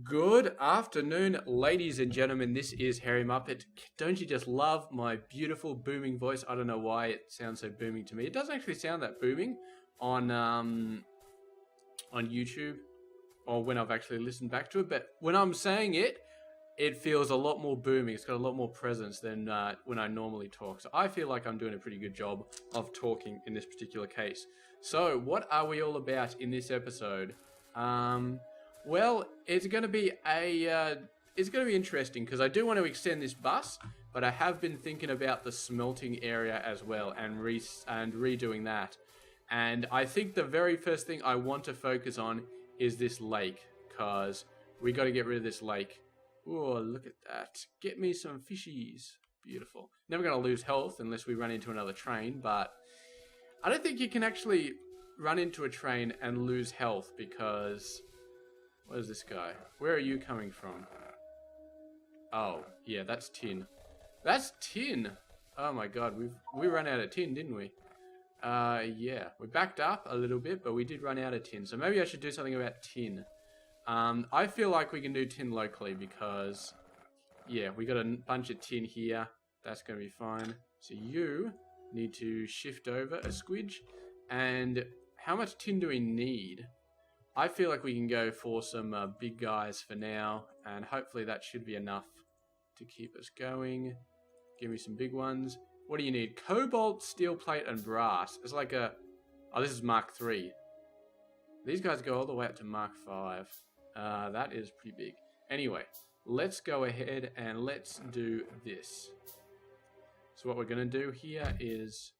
Good afternoon, ladies and gentlemen. This is Hairymuppet. Don't you just love my beautiful booming voice? I don't know why it sounds so booming to me. It doesn't actually sound that booming on YouTube or when I've actually listened back to it. But when I'm saying it, it feels a lot more booming. It's got a lot more presence than when I normally talk. So I feel like I'm doing a pretty good job of talking in this particular case. So what are we all about in this episode? Well, it's going to be interesting because I do want to extend this bus, but I have been thinking about the smelting area as well and redoing that. And I think the very first thing I want to focus on is this lake, because we got to get rid of this lake. Oh, look at that. Get me some fishies. Beautiful. Never going to lose health unless we run into another train, but I don't think you can actually run into a train and lose health because... Where's this guy? Where are you coming from? Oh, yeah, that's tin. That's tin! Oh my god, we ran out of tin, didn't we? Yeah. We backed up a little bit, but we did run out of tin. So maybe I should do something about tin. I feel like we can do tin locally because... Yeah, we got a bunch of tin here. That's going to be fine. So you need to shift over a squidge. And how much tin do we need? I feel like we can go for some big guys for now, and hopefully that should be enough to keep us going. Give me some big ones. What do you need? Cobalt, steel plate, and brass. It's like a... Oh, this is Mark 3. These guys go all the way up to Mark 5. That is pretty big. Anyway, let's go ahead and let's do this. So what we're going to do here is...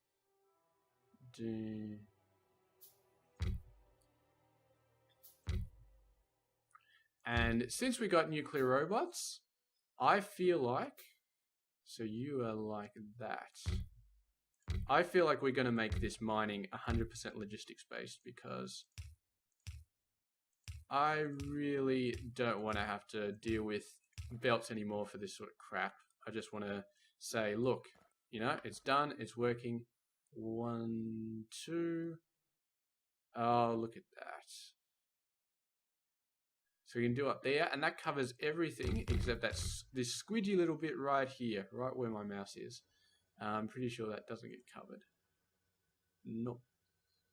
And since we got nuclear robots, I feel like... So you are like that. I feel like we're going to make this mining 100% logistics based because I really don't want to have to deal with belts anymore for this sort of crap. I just want to say, look, you know, it's done, it's working. 1, 2. Oh, look at that. So we can do up there, and that covers everything except that's this squidgy little bit right here, right where my mouse is. I'm pretty sure that doesn't get covered. Nope.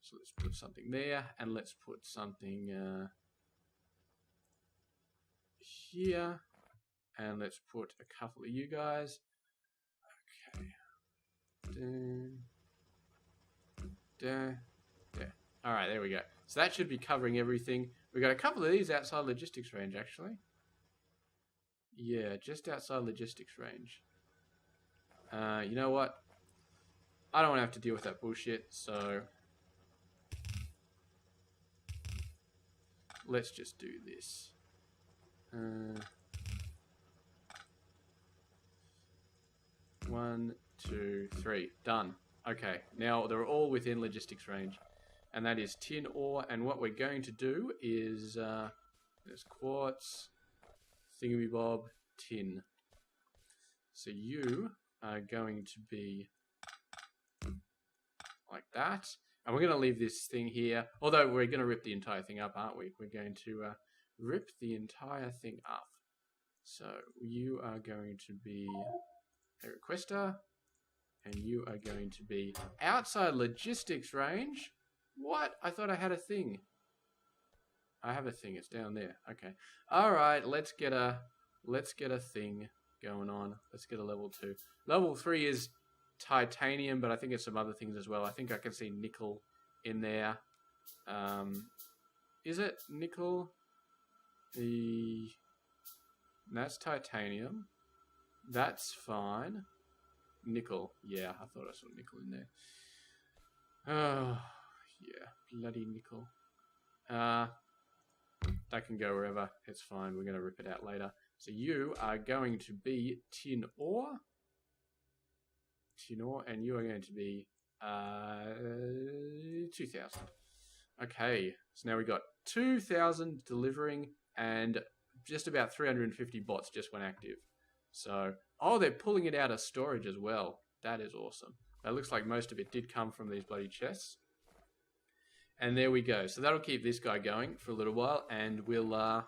So let's put something there, and let's put something here, and let's put a couple of you guys. Okay. There. Alright, there we go. So that should be covering everything. We got a couple of these outside logistics range, actually. Yeah, just outside logistics range. You know what? I don't want to have to deal with that bullshit, so... Let's just do this. 1, 2, 3. Done. Okay, now they're all within logistics range. And that is tin ore. And what we're going to do is... there's quartz, thingamabob, tin. So you are going to be like that. And we're going to leave this thing here. Although we're going to rip the entire thing up, aren't we? We're going to rip the entire thing up. So you are going to be a requester. And you are going to be outside logistics range. What? I thought I had a thing. I have a thing. It's down there. Okay. All right. Let's get a thing going on. Let's get a level 2. Level 3 is titanium, but I think it's some other things as well. I think I can see nickel in there. Is it nickel? That's titanium. That's fine. Nickel. Yeah, I thought I saw nickel in there. Oh, yeah. Bloody nickel. That can go wherever. It's fine. We're going to rip it out later. So you are going to be tin ore. Tin ore. And you are going to be 2,000. Okay. So now we got 2,000 delivering and just about 350 bots just went active. So, oh, they're pulling it out of storage as well. That is awesome. That looks like most of it did come from these bloody chests. And there we go. So that'll keep this guy going for a little while, and we'll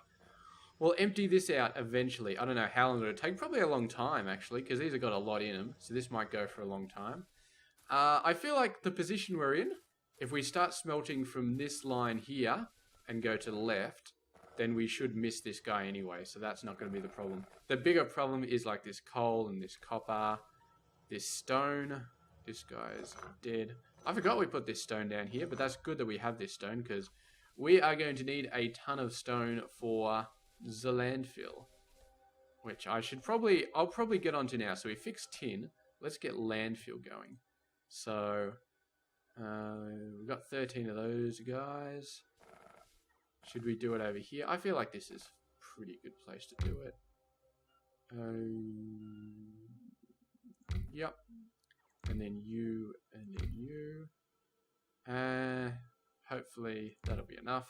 We'll empty this out eventually. I don't know how long it'll take. Probably a long time, actually, because these have got a lot in them. So this might go for a long time. I feel like the position we're in, if we start smelting from this line here and go to the left, then we should miss this guy anyway. So that's not going to be the problem. The bigger problem is like this coal and this copper, this stone. This guy's dead. I forgot we put this stone down here, but that's good that we have this stone because we are going to need a ton of stone for the landfill, which I'll probably get onto now. So we fixed tin. Let's get landfill going. So we've got 13 of those guys. Should we do it over here? I feel like this is a pretty good place to do it. Yep. And then you, and then you. Hopefully that'll be enough.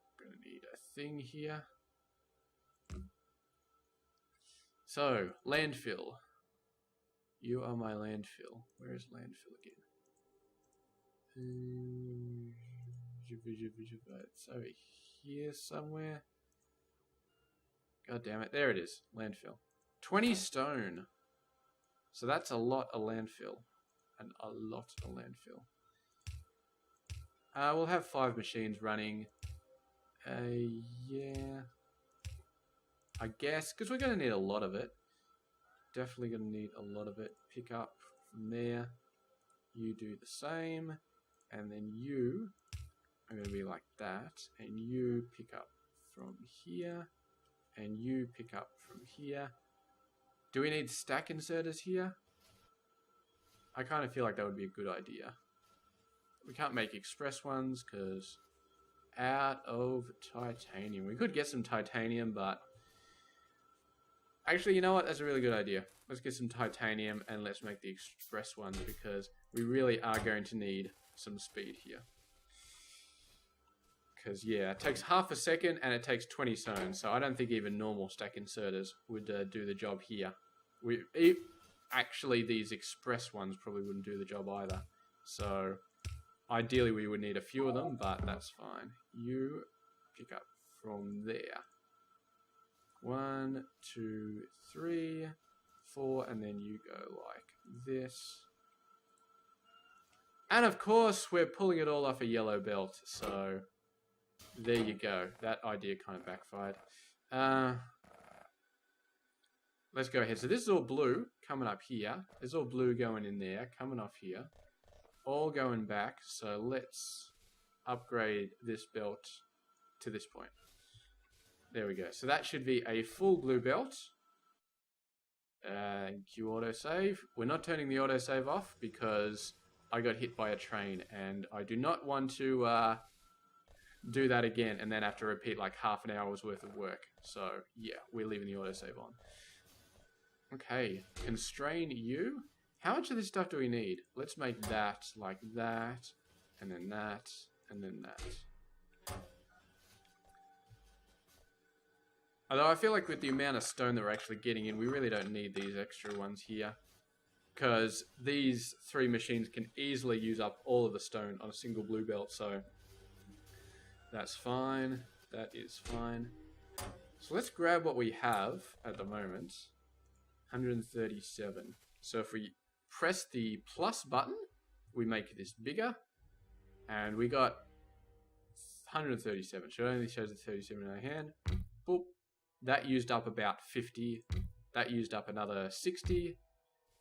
I'm gonna need a thing here. So, landfill. You are my landfill. Where is landfill again? It's over here somewhere. God damn it. There it is. Landfill. 20 stone. So that's a lot of landfill. And a lot of landfill. We'll have 5 machines running. Yeah. I guess, because we're going to need a lot of it. Definitely going to need a lot of it. Pick up from there. You do the same. And then you are going to be like that. And you pick up from here. And you pick up from here. Do we need stack inserters here? I kind of feel like that would be a good idea. We can't make express ones because out of titanium. We could get some titanium, but actually, you know what? That's a really good idea. Let's get some titanium and let's make the express ones because we really are going to need some speed here. Because, yeah, it takes half a second and it takes 20 zones. So I don't think even normal stack inserters would do the job here. Actually, these express ones probably wouldn't do the job either. So ideally, we would need a few of them, but that's fine. You pick up from there. 1, 2, 3, 4, and then you go like this. And of course, we're pulling it all off a yellow belt, so there you go. That idea kind of backfired. Let's go ahead. So this is all blue coming up here. There's all blue going in there, coming off here. All going back. So let's upgrade this belt to this point. There we go. So that should be a full blue belt. Q autosave. We're not turning the autosave off because I got hit by a train and I do not want to do that again and then have to repeat like half an hour's worth of work. So yeah, we're leaving the autosave on. Okay, constrain you. How much of this stuff do we need? Let's make that like that, and then that, and then that. Although I feel like with the amount of stone that we're actually getting in, we really don't need these extra ones here. Because these 3 machines can easily use up all of the stone on a single blue belt, so that's fine. That is fine. So let's grab what we have at the moment. 137. So if we press the plus button, we make this bigger. And we got 137. So it only shows the 37 in our hand. Boop. That used up about 50. That used up another 60.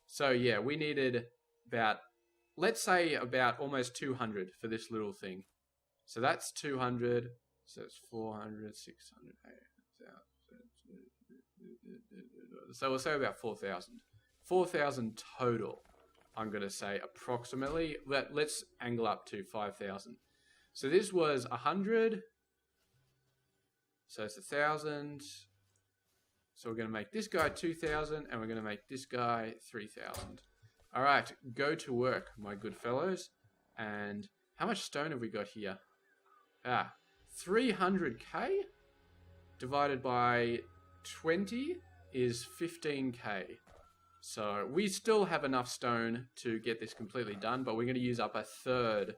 So yeah, we needed about, let's say about almost 200 for this little thing. So that's 200. So it's 400, 600, 800. So we'll say about 4,000. 4,000 total, I'm going to say approximately. Let's angle up to 5,000. So this was 100. So it's 1,000. So we're going to make this guy 2,000 and we're going to make this guy 3,000. All right, go to work, my good fellows. And how much stone have we got here? 300k divided by 20 is 15k. So we still have enough stone to get this completely done, but we're going to use up a third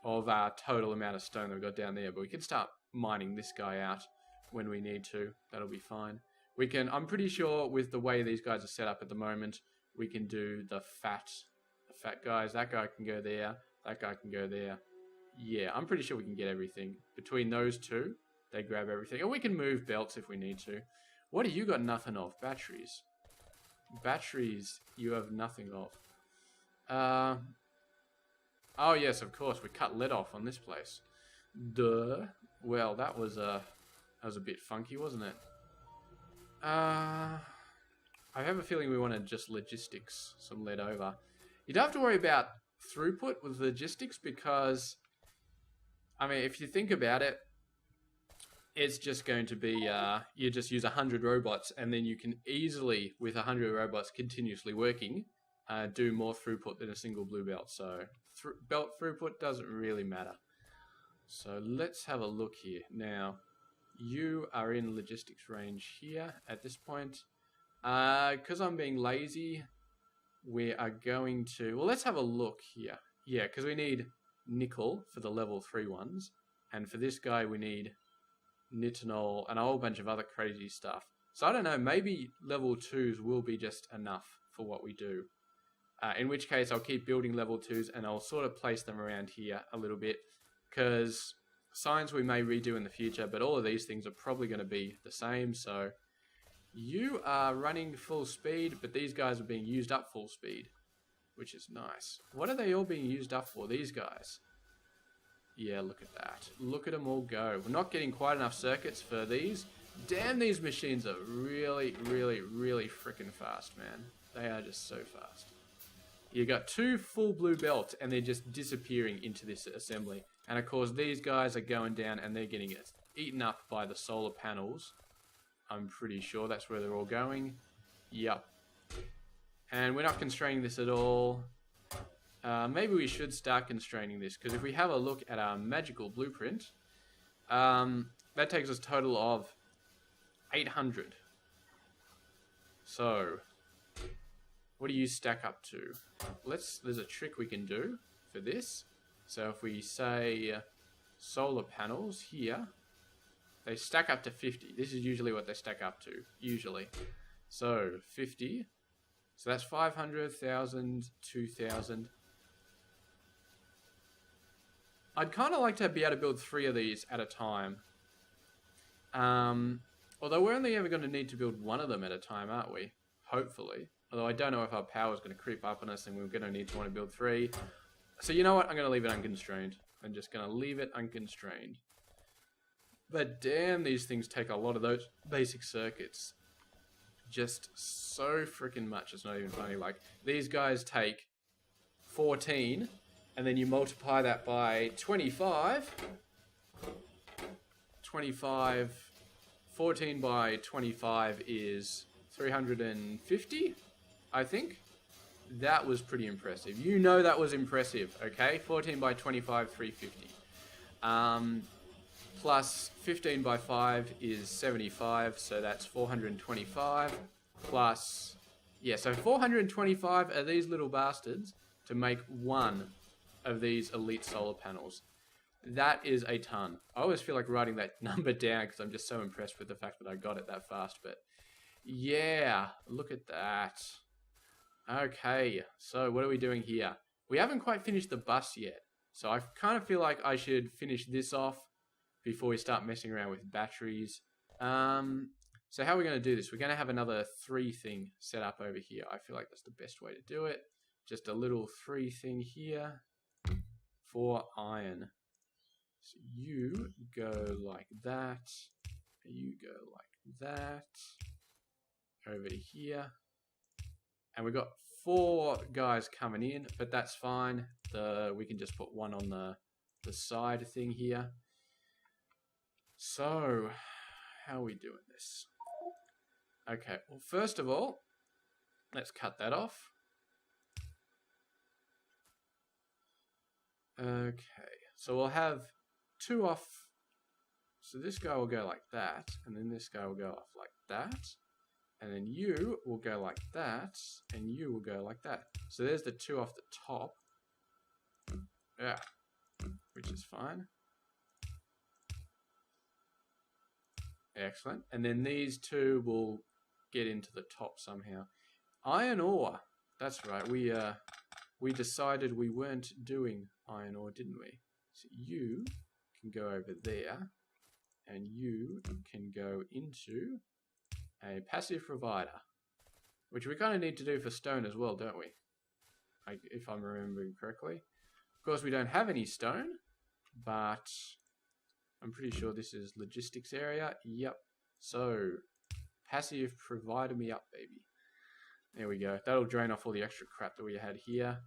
of our total amount of stone that we've got down there. But we can start mining this guy out when we need to. That'll be fine. We can, I'm pretty sure with the way these guys are set up at the moment, we can do the fat guys. That guy can go there. That guy can go there. Yeah, I'm pretty sure we can get everything. Between those two, they grab everything. And we can move belts if we need to. What do you got nothing of? Batteries. Batteries, you have nothing of. Oh yes, of course, we cut lead off on this place. Duh. Well, that was a bit funky, wasn't it? I have a feeling we want to just logistics some lead over. You don't have to worry about throughput with logistics because, I mean, if you think about it, it's just going to be, you just use 100 robots and then you can easily, with 100 robots continuously working, do more throughput than a single blue belt. So belt throughput doesn't really matter. So let's have a look here. Now, you are in logistics range here at this point. Because I'm being lazy, we are going to... Well, let's have a look here. Yeah, because we need nickel for the level 3 ones. And for this guy, we need nitinol and a whole bunch of other crazy stuff. So I don't know, maybe level 2s will be just enough for what we do. In which case, I'll keep building level 2s and I'll sort of place them around here a little bit. Because signs we may redo in the future, but all of these things are probably going to be the same. So you are running full speed, but these guys are being used up full speed, which is nice. What are they all being used up for, these guys? Yeah, look at that. Look at them all go. We're not getting quite enough circuits for these. Damn, these machines are really, really, really freaking fast, man. They are just so fast. You got 2 full blue belts and they're just disappearing into this assembly. And of course these guys are going down and they're getting eaten up by the solar panels. I'm pretty sure that's where they're all going. Yep. And we're not constraining this at all. Maybe we should start constraining this, because if we have a look at our magical blueprint, that takes us a total of 800. So, what do you stack up to? There's a trick we can do for this. So if we say solar panels here, they stack up to 50. This is usually what they stack up to, usually. So 50. So that's 500, 1,000, 2,000. I'd kind of like to be able to build 3 of these at a time. Although we're only ever going to need to build 1 of them at a time, aren't we? Hopefully. Although I don't know if our power is going to creep up on us and we're going to need to want to build 3. So you know what? I'm going to leave it unconstrained. I'm just going to leave it unconstrained. But damn, these things take a lot of those basic circuits. Just so freaking much. It's not even funny. Like, these guys take 14, and then you multiply that by 25. 14 by 25 is 350, I think. That was pretty impressive. You know that was impressive, okay? 14 by 25, 350. Plus 15 by 5 is 75, so that's 425. Plus, yeah, so 425 are these little bastards to make 1 of these elite solar panels. That is a ton. I always feel like writing that number down because I'm just so impressed with the fact that I got it that fast. But yeah, look at that. Okay, so what are we doing here? We haven't quite finished the bus yet. So I kind of feel like I should finish this off before we start messing around with batteries. So how are we going to do this? We're going to have another 3 thing set up over here. I feel like that's the best way to do it. Just a little 3 thing here for iron. So you go like that. You go like that. Over here. And we've got 4 guys coming in, but that's fine. We can just put 1 on the side thing here. So, how are we doing this? Okay, well, first of all, let's cut that off. Okay, so we'll have 2 off. So this guy will go like that, and then this guy will go off like that. And then you will go like that, and you will go like that. So there's the 2 off the top. Yeah, which is fine. Excellent. And then these two will get into the top somehow. Iron ore. That's right. We decided we weren't doing iron ore, didn't we? So you can go over there, and you can go into a passive provider, which we kind of need to do for stone as well, don't we? If I'm remembering correctly. Of course, we don't have any stone, but I'm pretty sure this is logistics area. Yep. So, passive provider me up, baby. There we go. That'll drain off all the extra crap that we had here.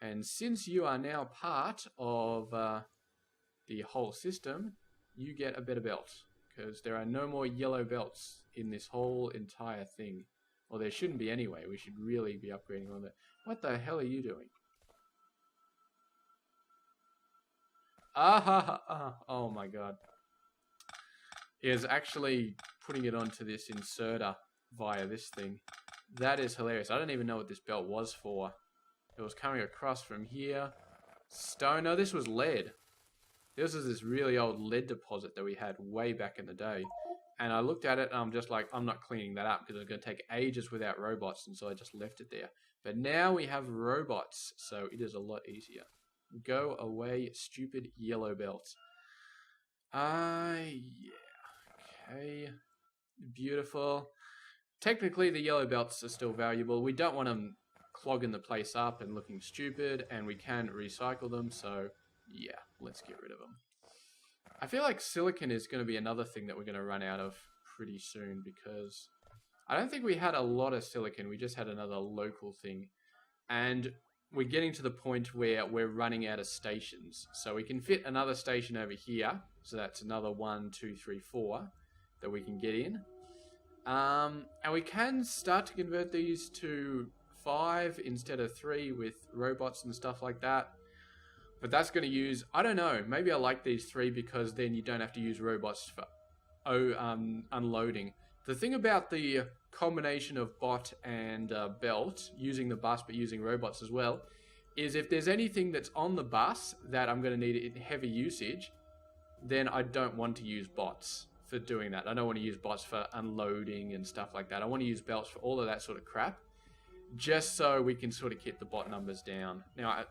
And since you are now part of the whole system, you get a better belt. Because there are no more yellow belts in this whole entire thing. Well, there shouldn't be anyway. We should really be upgrading on that. What the hell are you doing? Oh my god. Is actually putting it onto this inserter via this thing. That is hilarious. I don't even know what this belt was for. It was coming across from here. Stone. No, this was lead. This is this really old lead deposit that we had way back in the day. And I looked at it and I'm just like, I'm not cleaning that up because it's going to take ages without robots. And so I just left it there. But now we have robots. So it is a lot easier. Go away, stupid yellow belt. Yeah. Okay. Beautiful. Technically, the yellow belts are still valuable. We don't want them clogging the place up and looking stupid. And we can recycle them. So, yeah, let's get rid of them. I feel like silicon is going to be another thing that we're going to run out of pretty soon. Because I don't think we had a lot of silicon. We just had another local thing. And we're getting to the point where we're running out of stations. So we can fit another station over here. So that's another 1, 2, 3, 4 that we can get in. And we can start to convert these to 5 instead of 3 with robots and stuff like that. But that's going to use, I don't know, maybe I like these 3 because then you don't have to use robots for unloading. The thing about the combination of bot and belt, using the bus but using robots as well, is if there's anything that's on the bus that I'm going to need in heavy usage, then I don't want to use bots for doing that. I don't want to use bots for unloading and stuff like that. I want to use belts for all of that sort of crap, just so we can sort of keep the bot numbers down. Now,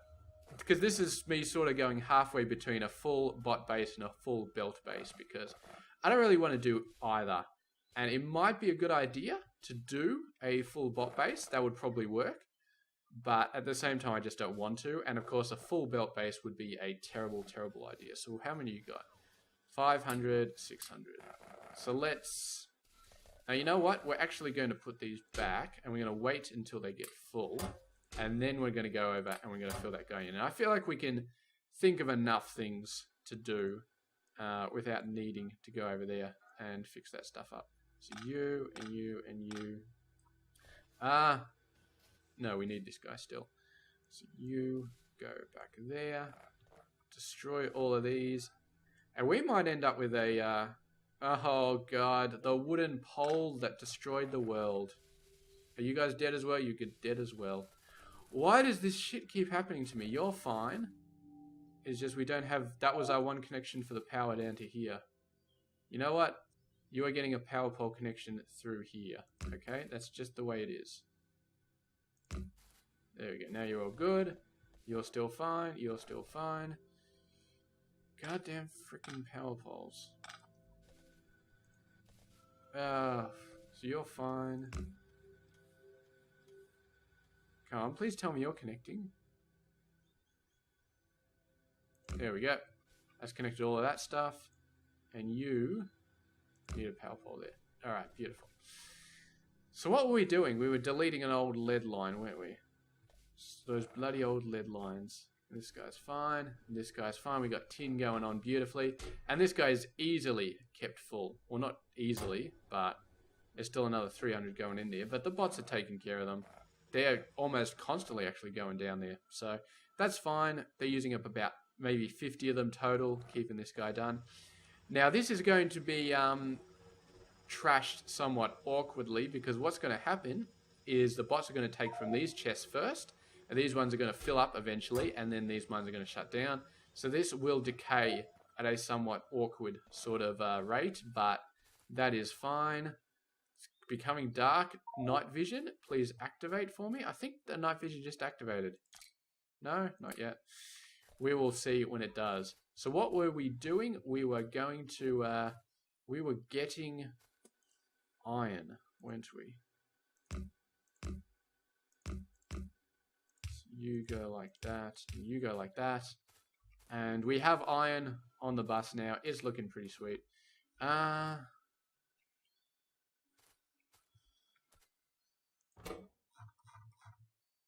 because this is me sort of going halfway between a full bot base and a full belt base, because I don't really want to do either. And it might be a good idea to do a full bot base. That would probably work. But at the same time, I just don't want to. And of course, a full belt base would be a terrible, terrible idea. So how many you got? 500, 600. So let's... Now, you know what? We're actually going to put these back. And we're going to wait until they get full. And then we're going to go over and we're going to fill that going in. And I feel like we can think of enough things to do without needing to go over there and fix that stuff up. So you, and you, and you. No, we need this guy still. So you go back there. Destroy all of these. And we might end up with a, oh god, the wooden pole that destroyed the world. Are you guys dead as well? You get dead as well. Why does this shit keep happening to me? You're fine. It's just we don't have... That was our one connection for the power down to here. You know what? You are getting a power pole connection through here. Okay? That's just the way it is. There we go. Now you're all good. You're still fine. You're still fine. Goddamn freaking power poles. So you're fine. Come on, please tell me you're connecting. There we go. That's connected all of that stuff. And you need a power pole there. Alright, beautiful. So what were we doing? We were deleting an old lead line, weren't we? Those bloody old lead lines. This guy's fine. This guy's fine. We got tin going on beautifully. And this guy is easily kept full. Well, not easily, but there's still another 300 going in there. But the bots are taking care of them. They're almost constantly actually going down there. So that's fine. They're using up about maybe 50 of them total, keeping this guy done. Now, this is going to be trashed somewhat awkwardly because what's going to happen is the bots are going to take from these chests first, and these ones are going to fill up eventually, and then these ones are going to shut down. So this will decay at a somewhat awkward sort of rate, but That is fine. It's becoming dark. Night vision, please activate for me. I think the night vision just activated. No, not yet. We will see when it does. So what were we doing? We were going to, we were getting iron, weren't we? So you go like that, and you go like that. And we have iron on the bus now. It's looking pretty sweet.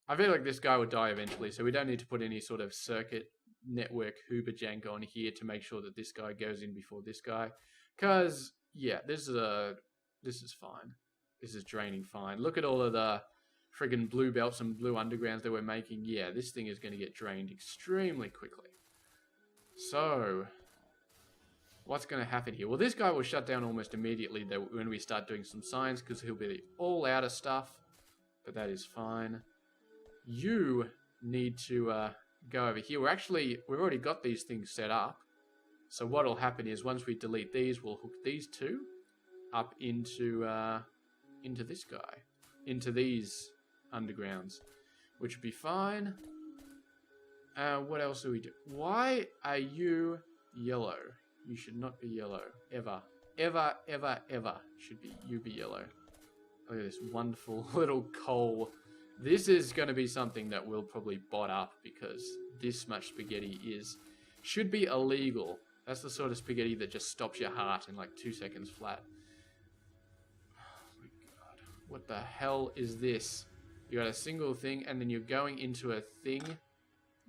I feel like this guy would die eventually, so we don't need to put any sort of circuit network hoobajank on here to make sure that this guy goes in before this guy. Because, yeah, this is fine. This is draining fine. Look at all of the friggin' blue belts and blue undergrounds that we're making. Yeah, this thing is going to get drained extremely quickly. So, what's going to happen here? Well, this guy will shut down almost immediately when we start doing some science, because he'll be all out of stuff. But that is fine. You need to go over here. We've already got these things set up. So what will happen is once we delete these, we'll hook these two up into this guy, into these undergrounds, which would be fine. What else do we do? Why are you yellow? You should not be yellow. Ever. Ever, ever, ever should you be yellow. Look at this wonderful little coal. This is going to be something that we'll probably bot up because this much spaghetti should be illegal. That's the sort of spaghetti that just stops your heart in like 2 seconds flat. Oh my god. What the hell is this? You got a single thing and then you're going into a thing.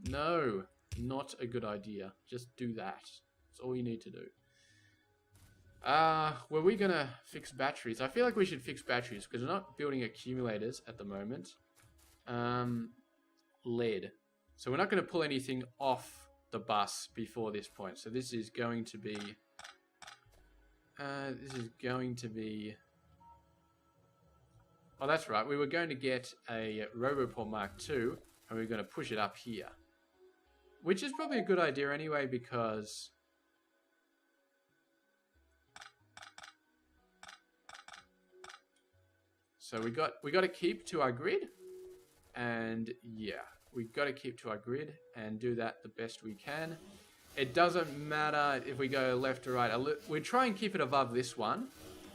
No, not a good idea. Just do that. That's all you need to do. Were we gonna fix batteries? I feel like we should fix batteries because we're not building accumulators at the moment. Lead. So we're not going to pull anything off the bus before this point. So this is going to be... Oh, that's right. We were going to get a Roboport Mark II, and we were going to push it up here. Which is probably a good idea anyway, because... So we got to keep to our grid. And yeah, we've got to keep to our grid and do that the best we can. It doesn't matter if we go left or right. We try and keep it above this one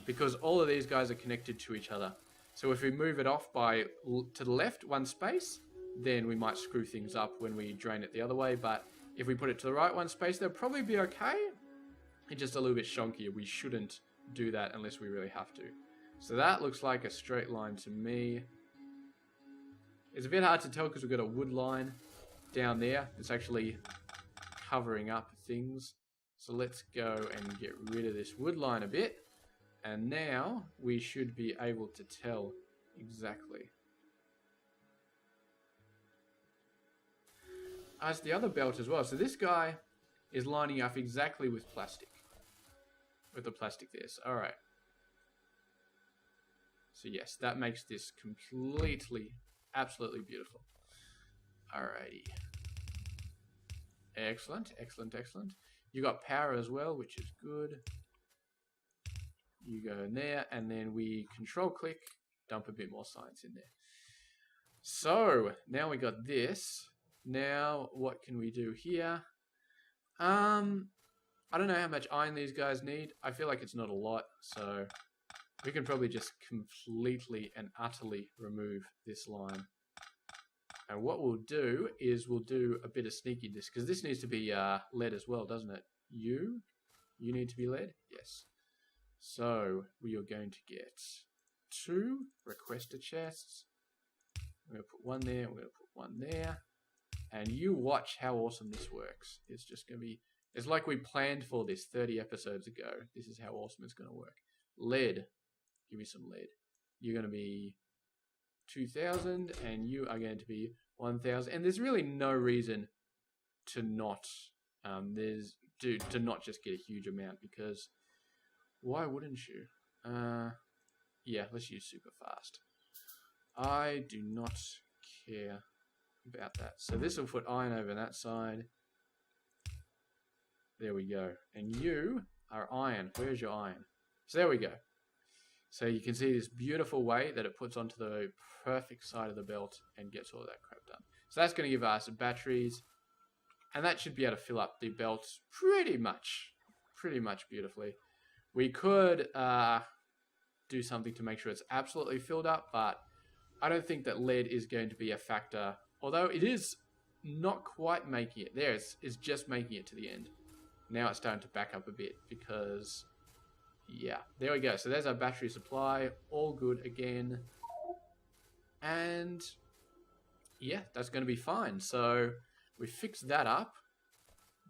because all of these guys are connected to each other. So if we move it off to the left one space, then we might screw things up when we drain it the other way. But if we put it to the right one space, they'll probably be okay. It's just a little bit shonkier. We shouldn't do that unless we really have to. So that looks like a straight line to me. It's a bit hard to tell because we've got a wood line down there. It's actually covering up things. So let's go and get rid of this wood line a bit. And now we should be able to tell exactly. As the other belt as well. So this guy is lining up exactly with plastic. With the plastic there. So, alright. So yes, that makes this completely... absolutely beautiful. Alrighty. Excellent, excellent, excellent. You got power as well, which is good. You go in there, and then we control click, dump a bit more science in there. So, now we got this. Now, what can we do here? I don't know how much iron these guys need. I feel like it's not a lot, so... we can probably just completely and utterly remove this line. And what we'll do is we'll do a bit of sneakiness, because this needs to be lead as well, doesn't it? You need to be lead? Yes. So we are going to get 2 requester chests. We're going to put one there, we're going to put one there. And you watch how awesome this works. It's just going to be... it's like we planned for this 30 episodes ago. This is how awesome it's going to work. Lead. Give me some lead. You're going to be 2,000 and you are going to be 1,000. And there's really no reason to not to not just get a huge amount, because why wouldn't you? Yeah, let's use super fast. I do not care about that. So this will put iron over that side. There we go. And you are iron. Where's your iron? So there we go. So you can see this beautiful way that it puts onto the perfect side of the belt and gets all that crap done. So that's going to give us batteries, and that should be able to fill up the belt pretty much beautifully. We could do something to make sure it's absolutely filled up, but I don't think that lead is going to be a factor, although it is not quite making it. There, it's just making it to the end. Now it's starting to back up a bit because, yeah, there we go. So there's our battery supply, all good again. And yeah, that's going to be fine. So we fixed that up.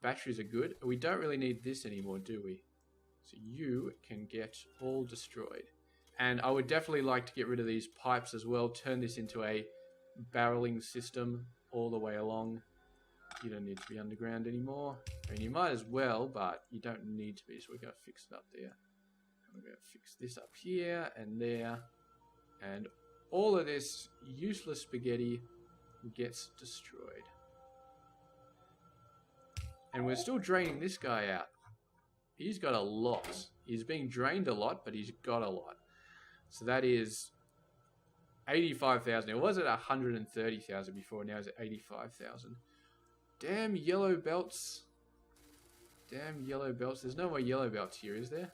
Batteries are good. We don't really need this anymore, do we? So you can get all destroyed. And I would definitely like to get rid of these pipes as well. Turn this into a barreling system all the way along. You don't need to be underground anymore. I mean, you might as well, but you don't need to be. So we're going to fix it up there. And we're going to fix this up here and there. And all of this useless spaghetti gets destroyed. And we're still draining this guy out. He's got a lot. He's being drained a lot, but he's got a lot. So that is 85,000. It was at 130,000 before. Now it's at 85,000. Damn yellow belts. Damn yellow belts. There's no more yellow belts here, is there?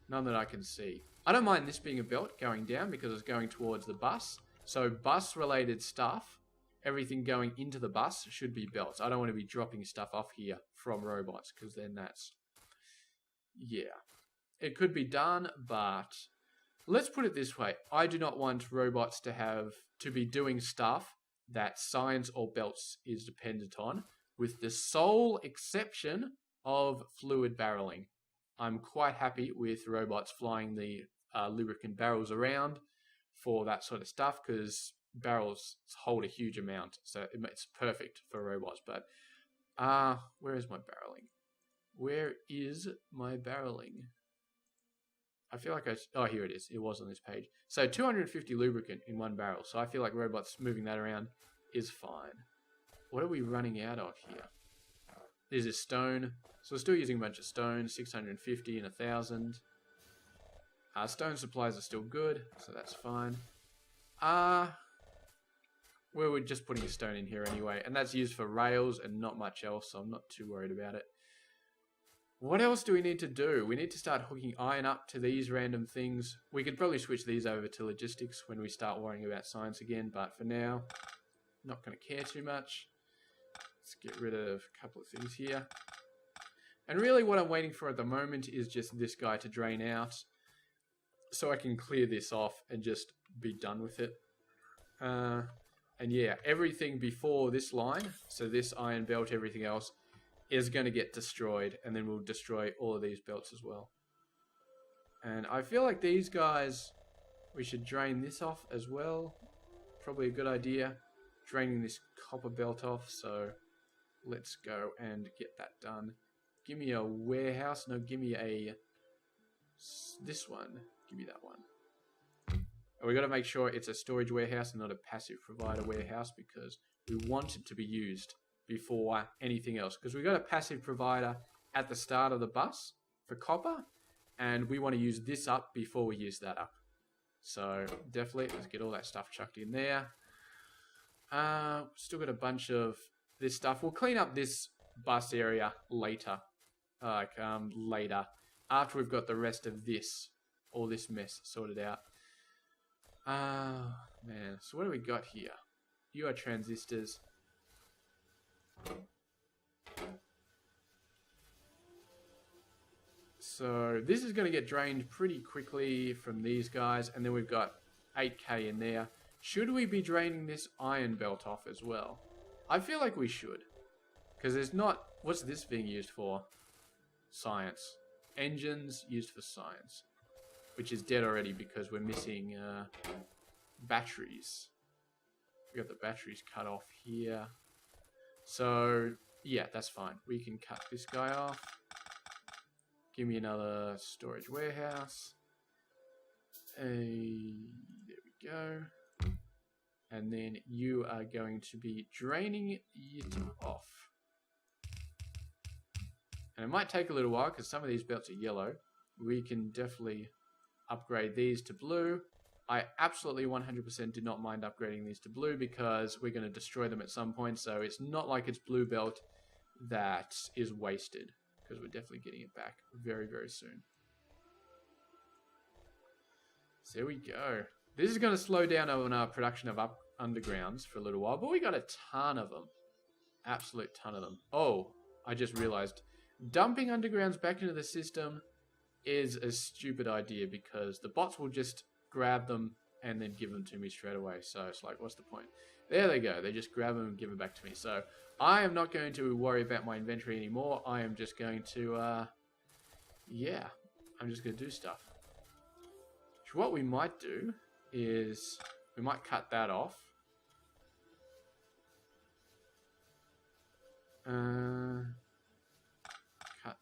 None that I can see. I don't mind this being a belt going down because it's going towards the bus. So bus-related stuff, everything going into the bus should be belts. I don't want to be dropping stuff off here from robots because then that's... yeah. It could be done, but let's put it this way. I do not want robots to be doing stuff that science or belts is dependent on, with the sole exception of fluid barreling. I'm quite happy with robots flying the lubricant barrels around for that sort of stuff, because barrels hold a huge amount, so it's perfect for robots. But where is my barreling? Where is my barreling? I feel like oh, here it is. It was on this page. So 250 lubricant in one barrel. So I feel like robots moving that around is fine. What are we running out of here? This is stone. So we're still using a bunch of stone. 650 and 1,000. Stone supplies are still good, so that's fine. We're just putting stone in here anyway, and that's used for rails and not much else, so I'm not too worried about it. What else do we need to do? We need to start hooking iron up to these random things. We could probably switch these over to logistics when we start worrying about science again, but for now, not going to care too much. Let's get rid of a couple of things here. And really what I'm waiting for at the moment is just this guy to drain out, so I can clear this off and just be done with it. And yeah, everything before this line, so this iron belt, everything else, is going to get destroyed, and then we'll destroy all of these belts as well. And I feel like these guys, we should drain this off as well. Probably a good idea, draining this copper belt off, so let's go and get that done. Give me a warehouse, no, give me this one, give me that one. And we got to make sure it's a storage warehouse and not a passive provider warehouse, because we want it to be used before anything else, because we got a passive provider at the start of the bus for copper, and we want to use this up before we use that up. So definitely let's get all that stuff chucked in there. Still got a bunch of this stuff. We'll clean up this bus area later, later after we've got the rest of this, all this mess sorted out. Man, so what do we got here? You are transistors. So this is going to get drained pretty quickly from these guys, and then we've got 8k in there. Should we be draining this iron belt off as well? I feel like we should, because there's not... what's this being used for? Science. Engines used for science, which is dead already because we're missing batteries. We got the batteries cut off here. So yeah, that's fine. We can cut this guy off. Give me another storage warehouse. There we go. And then you are going to be draining it off. And it might take a little while because some of these belts are yellow. we can definitely upgrade these to blue. I absolutely 100% do not mind upgrading these to blue because we're going to destroy them at some point. So it's not like it's blue belt that is wasted, because we're definitely getting it back very, very soon. So there we go. This is going to slow down on our production of undergrounds for a little while, but we got a ton of them. Absolute ton of them. Oh, I just realized dumping undergrounds back into the system is a stupid idea because the bots will just grab them and then give them to me straight away. So it's like, what's the point? There they go. They just grab them and give them back to me. So I am not going to worry about my inventory anymore. I am just going to, yeah, I'm just going to do stuff. So what we might do is we might cut that off. Cut.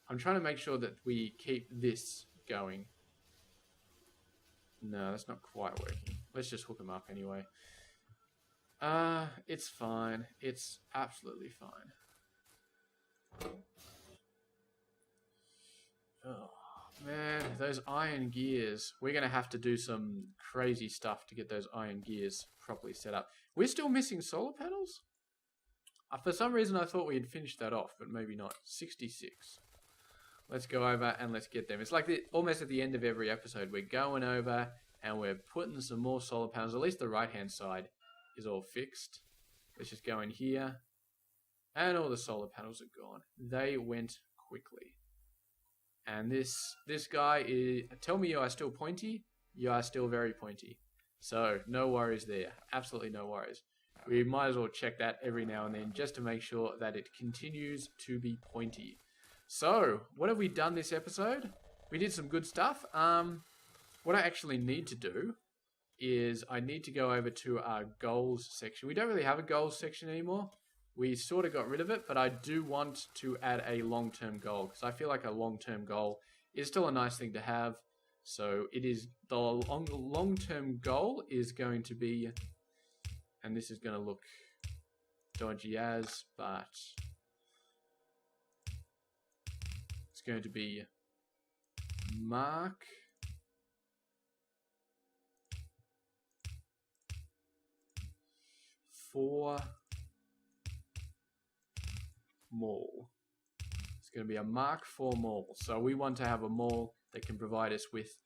I'm trying to make sure that we keep this going. No, that's not quite working. Let's just hook them up anyway. It's fine. It's absolutely fine. Oh, man, those iron gears. We're going to have to do some crazy stuff to get those iron gears properly set up. We're still missing solar panels? For some reason, I thought we had finished that off, but maybe not. 66. Let's go over and let's get them. It's like almost at the end of every episode. We're going over and we're putting some more solar panels. At least the right-hand side is all fixed. Let's just go in here. And all the solar panels are gone. They went quickly. And this guy is... Tell me you are still pointy. You are still very pointy. So, no worries there. Absolutely no worries. We might as well check that every now and then just to make sure that it continues to be pointy. So, what have we done this episode? We did some good stuff. What I actually need to do is I need to go over to our goals section. We don't really have a goals section anymore. We sort of got rid of it, but I do want to add a long-term goal because I feel like a long-term goal is still a nice thing to have. So it is the long-term goal is going to be, and this is going to look dodgy as, but it's going to be Mark for mall. It's going to be a Mark IV mall. So we want to have a mall that can provide us with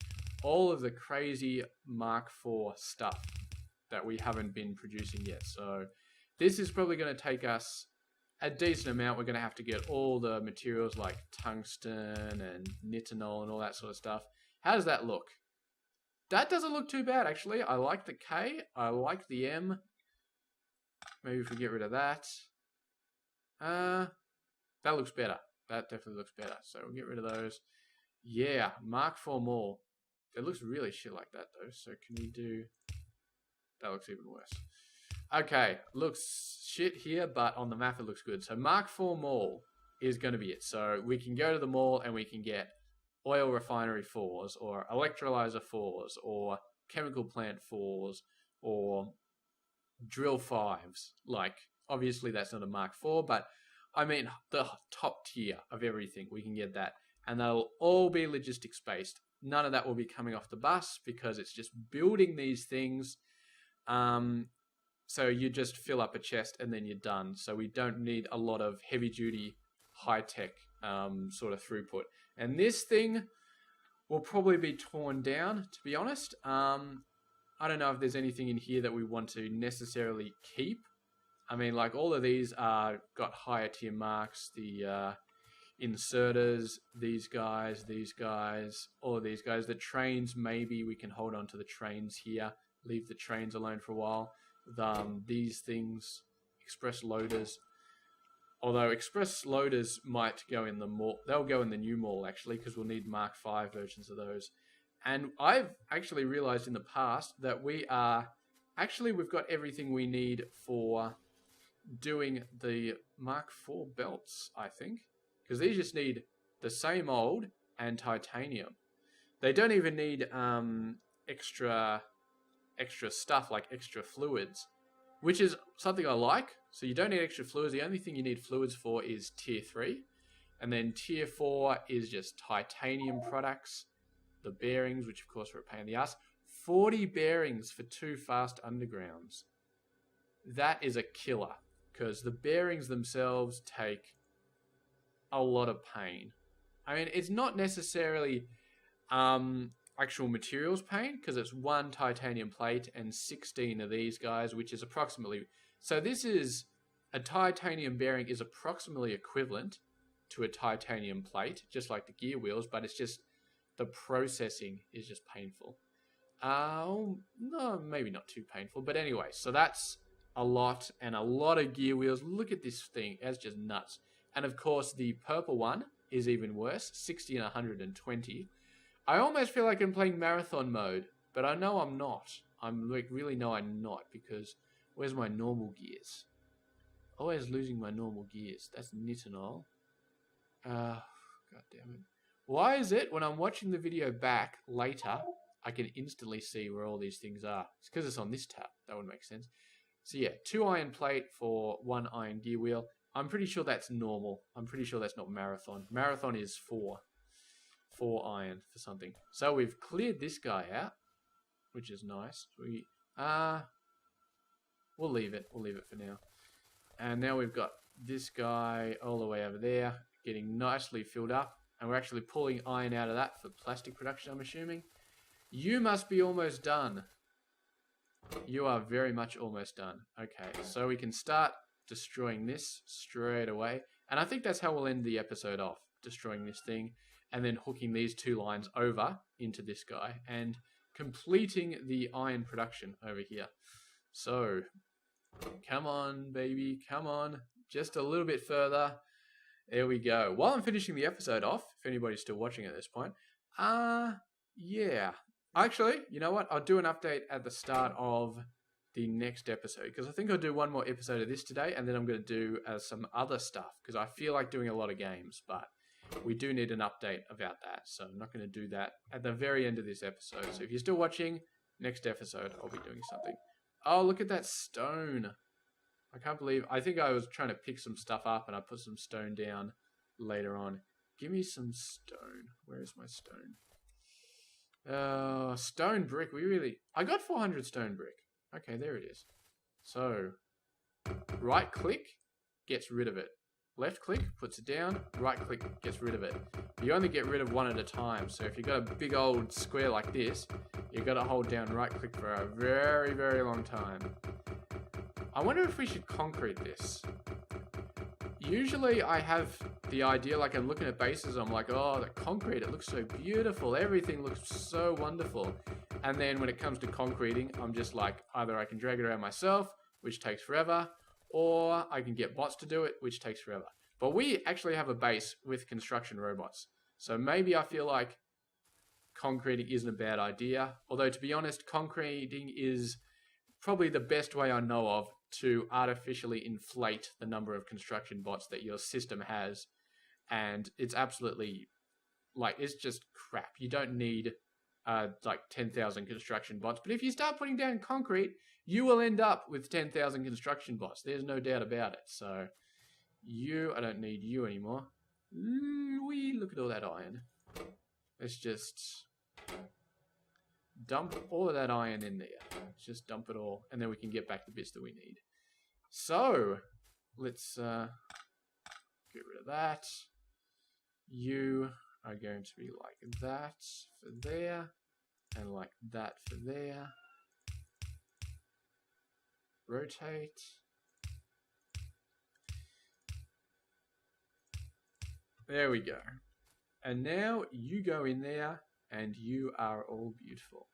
all of the crazy Mark IV stuff that we haven't been producing yet. So this is probably going to take us a decent amount. We're going to have to get all the materials like tungsten and nitinol and all that sort of stuff. How does that look? That doesn't look too bad, actually. I like the K. I like the M. Maybe if we get rid of that. That looks better. That definitely looks better. So we'll get rid of those. Yeah, Mark IV Mall. It looks really shit like that, though. So can we do... That looks even worse. Okay, looks shit here, but on the map it looks good. So Mark IV Mall is going to be it. So we can go to the mall and we can get oil refinery 4s, or electrolyzer 4s, or chemical plant 4s, or drill 5s. Like, obviously that's not a Mark IV, but I mean the top tier of everything. We can get that. And they'll all be logistics based. None of that will be coming off the bus because it's just building these things. So you just fill up a chest and then you're done. So we don't need a lot of heavy duty, high tech sort of throughput. And this thing will probably be torn down, to be honest. I don't know if there's anything in here that we want to necessarily keep. I mean, like all of these are got higher tier marks. The inserters, these guys, all of these guys. The trains, maybe we can hold on to the trains here. Leave the trains alone for a while. These things, express loaders. Although express loaders might go in the mall. They'll go in the new mall, actually, because we'll need Mark V versions of those. And I've actually realized in the past that we've got everything we need for doing the Mark IV belts, I think. Because these just need the same old and titanium. They don't even need extra stuff like extra fluids, which is something I like. So you don't need extra fluids. The only thing you need fluids for is tier 3. And then tier 4 is just titanium products. The bearings, which of course are a pain in the ass. 40 bearings for 2 fast undergrounds. That is a killer, because the bearings themselves take a lot of pain. I mean, it's not necessarily actual materials pain, because it's 1 titanium plate and 16 of these guys, which is approximately... So this is... A titanium bearing is approximately equivalent to a titanium plate, just like the gear wheels, but it's just... The processing is just painful. No, maybe not too painful, but anyway, so that's a lot, and a lot of gear wheels. Look at this thing, it's just nuts. And of course, the purple one is even worse, 60 and 120. I almost feel like I'm playing marathon mode, but I know I'm not. I'm like, really know I'm not, because where's my normal gears? Always losing my normal gears. That's nitinol. God damn it. Why is it when I'm watching the video back later, I can instantly see where all these things are? It's because it's on this tab. That would make sense. So yeah, 2 iron plate for 1 iron gear wheel. I'm pretty sure that's normal. I'm pretty sure that's not marathon. Marathon is 4 iron for something. So we've cleared this guy out, which is nice. We'll leave it. We'll leave it for now. And now we've got this guy all the way over there, getting nicely filled up. And we're actually pulling iron out of that for plastic production, I'm assuming. You must be almost done. You are very much almost done. Okay, so we can start destroying this straight away. And I think that's how we'll end the episode off. Destroying this thing. And then hooking these 2 lines over into this guy. And completing the iron production over here. So, come on, baby. Come on. Just a little bit further. There we go. While I'm finishing the episode off, if anybody's still watching at this point, yeah. Actually, you know what? I'll do an update at the start of the next episode, because I think I'll do one more episode of this today, and then I'm going to do some other stuff, because I feel like doing a lot of games, but we do need an update about that, so I'm not going to do that at the very end of this episode. So if you're still watching, next episode I'll be doing something. Oh, look at that stone. I can't believe... I think I was trying to pick some stuff up and I put some stone down later on. Give me some stone. Where is my stone? Stone brick. I got 400 stone brick. Okay, there it is. So, right click gets rid of it. Left click puts it down. Right click gets rid of it. You only get rid of 1 at a time. So if you've got a big old square like this, you've got to hold down right click for a very, very long time. I wonder if we should concrete this. Usually I have the idea, like I'm looking at bases, I'm like, oh, the concrete, it looks so beautiful. Everything looks so wonderful. And then when it comes to concreting, I'm just like, either I can drag it around myself, which takes forever, or I can get bots to do it, which takes forever. But we actually have a base with construction robots. So maybe I feel like concreting isn't a bad idea. Although, to be honest, concreting is probably the best way I know of to artificially inflate the number of construction bots that your system has. And it's absolutely, like, it's just crap. You don't need, like, 10,000 construction bots. But if you start putting down concrete, you will end up with 10,000 construction bots. There's no doubt about it. So, I don't need you anymore. Look at all that iron. Let's just dump all of that iron in there. Let's just dump it all, and then we can get back the bits that we need. So, let's get rid of that. You are going to be like that for there, and like that for there. Rotate. There we go. And now you go in there, and you are all beautiful.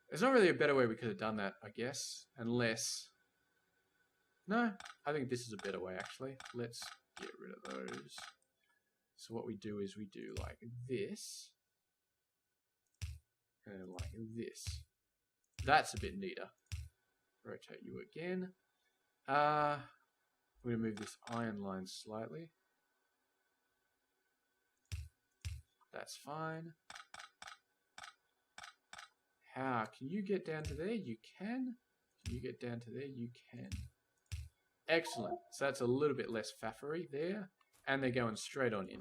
There's not really a better way we could have done that, I guess, unless... No, I think this is a better way, actually. Let's get rid of those. So what we do is we do like this, and like this. That's a bit neater. Rotate you again. I'm going to move this iron line slightly. That's fine. How? Can you get down to there? You can. Can you get down to there? You can. Excellent. So that's a little bit less faffery there. and they're going straight on in.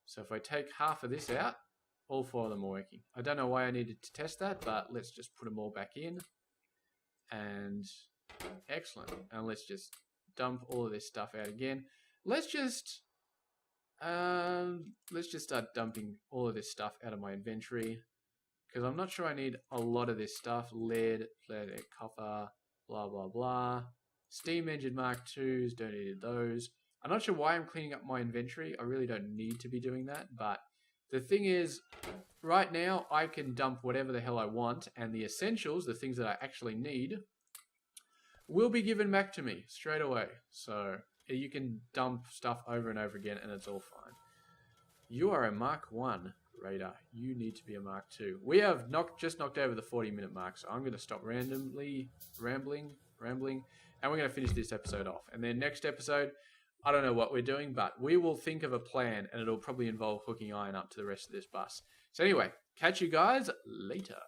So if I take half of this out, all 4 of them are working. I don't know why I needed to test that, but let's just put them all back in. And excellent. And let's just dump all of this stuff out again. Let's just start dumping all of this stuff out of my inventory, because I'm not sure I need a lot of this stuff. Lead, copper, blah, blah, blah. Steam engine Mark IIs, don't need those. I'm not sure why I'm cleaning up my inventory. I really don't need to be doing that. But the thing is, right now, I can dump whatever the hell I want. And the essentials, the things that I actually need, will be given back to me straight away. So you can dump stuff over and over again and it's all fine. You are a Mark 1 radar. You need to be a Mark 2. We have just knocked over the 40-minute mark, so I'm going to stop randomly rambling, and we're going to finish this episode off. And then next episode, I don't know what we're doing, but we will think of a plan, and it'll probably involve hooking iron up to the rest of this bus. So anyway, catch you guys later.